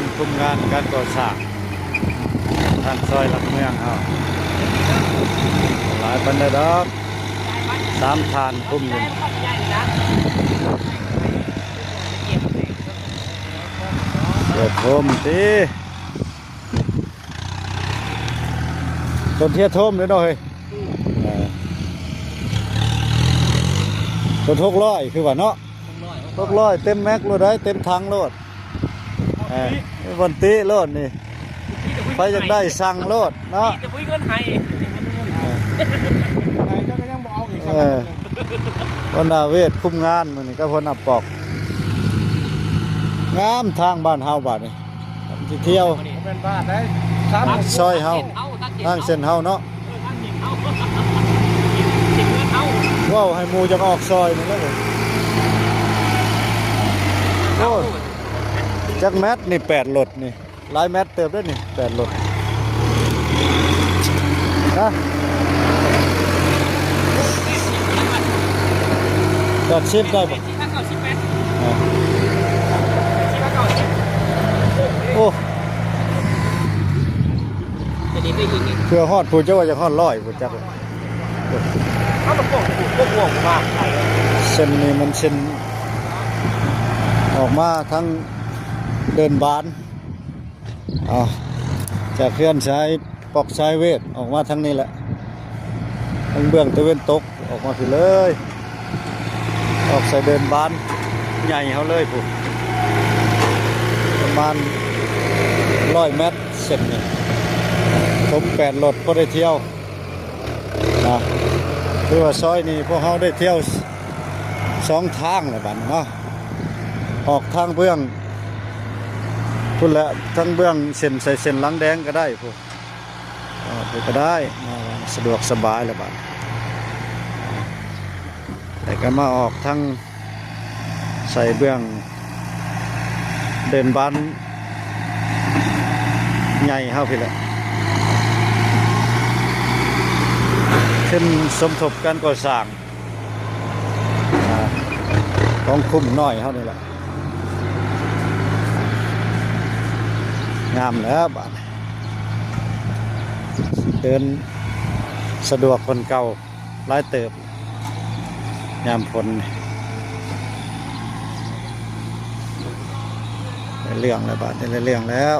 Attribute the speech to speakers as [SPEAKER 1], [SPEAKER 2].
[SPEAKER 1] านคุมงานการก่อสร้างทางซอยหลักเมืองเขาหลายปันได้ดอก3 ฐานคุมอยู่เดี๋ยวโทมสิต้นเทียโทมเลยเนาะเฮ้ยต้น600คือว่าเนาะ600เต็มแม็กโลดได้เต็มถังโลดวันตีโลดนี่ไปอยากได้สั่งโลดเนาะ
[SPEAKER 2] จะพุ่งเงินให้ก็ยังบอกอีก
[SPEAKER 1] วันนาเวทคุมงานมันนี่ก็พนับปอกงามทางบ้านเฮาบ้านนี่ที่เที่ยว
[SPEAKER 2] เป็นบ้านได้
[SPEAKER 1] ซอยเฮาทางเส้นเฮาเนาะว้าวให้หมูจะออกซอยนี่แล้วโอ้จักแมตนี่8 รถนี่หลายแมตเติบได้นี่8 รถนะตัดชิปได้ปะโอ้เพื่อฮอดผู้เจ้าว่าจะฮอด100ผู้จัก
[SPEAKER 2] เขาตะโกนพวกห่วงมาก
[SPEAKER 1] เส้นนี้มันเส้นออกมาทั้งเดินบานจากเคลื่อนใช้ปอกใช้เวทออกมาทั้งนี้แหละทั้งเบื้องตะเวนตกออกมาถึงเลยออกใส่เดินบานใหญ่เขาเลยผมประมาณ100 เมตรเสร็จนี่ผม8 รถก็ได้เที่ยวนะคือว่าซอยนี้พวกเขาได้เที่ยว2 ทางเลยบัดเนาะออกทางเบื้องพุ่นละทั้งเบื้องเส้นใส่เส้นหลังแดงก็ได้พวกก็ได้สะดวกสบายเลยบัดแต่ก็มาออกทั้งใส่เบื้องเดินบ้านใหญ่เฮาพี่แหละขึ้นสมทบการก่อสร้างของคุ้มน้อยเฮานี่แหละงามแล้วบ้านเดินสะดวกคนเก่าหลายเติบยามฝนเรื่องแล้วบ้านนี้เรื่องแล้ว